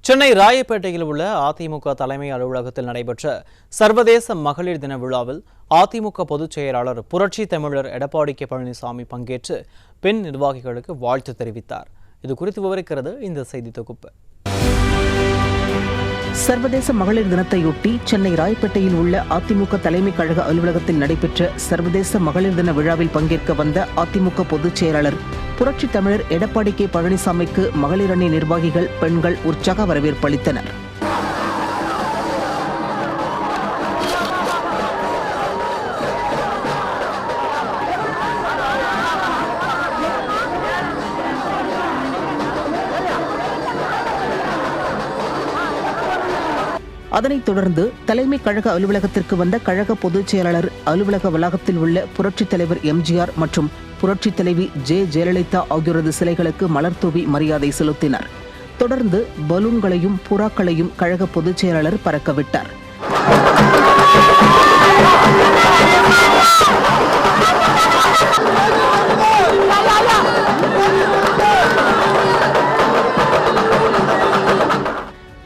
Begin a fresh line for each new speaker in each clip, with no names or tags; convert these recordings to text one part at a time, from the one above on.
சென்னை ராயப்பேட்டையில் உள்ள அதிமுக தலைமை அலுவலகத்தில் நடைபெற்ற சர்வதேச மகளிர் தின விழாவில் அதிமுக பொதுச் செயலாளர் புரட்சி தமிழர் எடப்பாடி கே பழனிசாமி பங்கேற்று பெண் நிர்வாகிகளுக்கு வாழ்த்து தெரிவித்தார். இதுகுறித்து விவரிக்கிறது இந்த செய்தி தொகுப்பு.
சர்வதேச மகளிர் தினத்தையொட்டி சென்னை ராயப்பேட்டையில் உள்ள அதிமுக தலைமை கழக அலுவலகத்தில் நடைபெற்ற சர்வதேச மகளிர் தின விழாவில் பங்கேற்க வந்த அதிமுக பொதுச் செயலாளர் புரட்சி தமிழர் எடப்பாடி கே பழனிசாமிக்கு மகளிர் அணி நிர்வாகிகள், பெண்கள் உற்சாக வரவேற்பு அளித்தனர். அதனைத் தொடர்ந்து தலைமை கழக அலுவலகத்திற்கு வந்த கழக பொதுச் செயலாளர் அலுவலக வளாகத்தில் உள்ள புரட்சித் தலைவர் எம்ஜிஆர் மற்றும் புரட்சித் தலைவி ஜெயலலிதா ஆகியோரது சிலைகளுக்கு மலர் தூவி மரியாதை செலுத்தினார். தொடர்ந்து பலூன்களையும் புறாக்களையும் கழக பொதுச் செயலாளர் பறக்கவிட்டார்.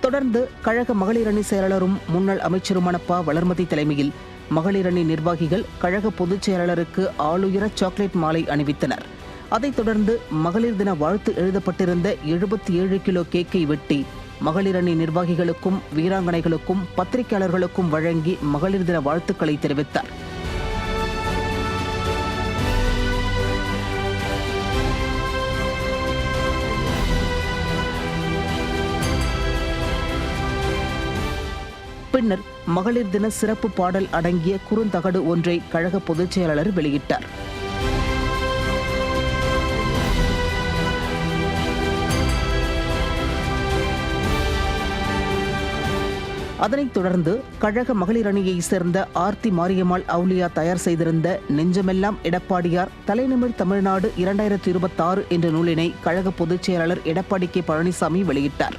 தொடர்ந்து கழக மகளிர் அணி செயலாளரும் முன்னாள் அமைச்சருமான ப. வளர்மதி தலைமையில் மகளிர் அணி நிர்வாகிகள் கழக பொதுச் செயலாளருக்கு ஆளுயர சாக்லேட் மாலை அணிவித்தனர். அதைத் தொடர்ந்து மகளிர் தின வாழ்த்து எழுதப்பட்டிருந்த 77 கிலோ கேக்கை வெட்டி மகளிர் அணி நிர்வாகிகளுக்கும் வீராங்கனைகளுக்கும் பத்திரிகையாளர்களுக்கும் வழங்கி மகளிர் தின வாழ்த்துக்களை தெரிவித்தார். பின்னர் மகளிர் தின சிறப்பு பாடல் அடங்கிய குறுந்தகடு ஒன்றை கழக பொதுச் செயலாளர் வெளியிட்டார். அதனைத் தொடர்ந்து கழக மகளிர் அணியை சேர்ந்த ஆர்த்தி மாரியம்மாள் அவுலியா தயார் செய்திருந்த நெஞ்சமெல்லாம் எடப்பாடியார் தலைநிமிர் தமிழ்நாடு 2026 என்ற நூலினை கழக பொதுச் செயலாளர் எடப்பாடி கே பழனிசாமி வெளியிட்டார்.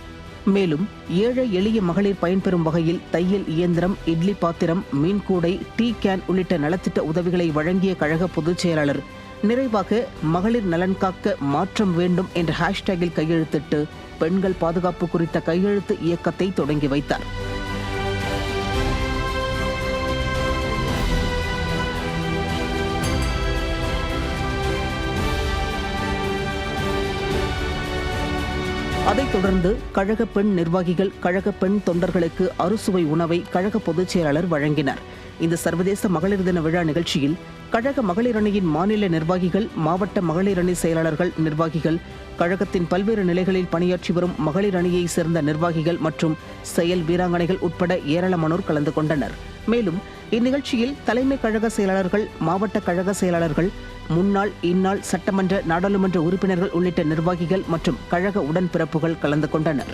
மேலும் ஏழை எளிய மகளிர் பயன்பெறும் வகையில் தையல் இயந்திரம், இட்லி பாத்திரம், மீன்கூடை, டீ கேன் உள்ளிட்ட நலத்திட்ட உதவிகளை வழங்கிய கழக பொதுச் செயலாளர் நிறைவாக மகளிர் நலன் காக்க மாற்றம் வேண்டும் என்ற ஹேஷ்டேகில் கையெழுத்திட்டு பெண்கள் பாதுகாப்பு குறித்த கையெழுத்து இயக்கத்தை தொடங்கி வைத்தார். அதைத் தொடர்ந்து கழக பெண் நிர்வாகிகள், கழக பெண் தொண்டர்களுக்கு அறுசுவை உணவை கழக பொதுச் செயலாளர் வழங்கினார். இந்த சர்வதேச மகளிர் தின விழா நிகழ்ச்சியில் கழக மகளிர் அணியின் மாநில நிர்வாகிகள், மாவட்ட மகளிர் அணி செயலாளர்கள், நிர்வாகிகள், கழகத்தின் பல்வேறு நிலைகளில் பணியாற்றி வரும் மகளிர் அணியை சேர்ந்த நிர்வாகிகள் மற்றும் செயல் வீராங்கனைகள் உட்பட ஏராளமானோர் கலந்து கொண்டனர். மேலும் இந்நிகழ்ச்சியில் தலைமை கழக செயலாளர்கள், மாவட்ட கழக செயலாளர்கள், முன்னாள் இந்நாள் சட்டமன்ற, நாடாளுமன்ற உறுப்பினர்கள் உள்ளிட்ட நிர்வாகிகள் மற்றும் கழக உடன்பிறப்புகள் கலந்து கொண்டனர்.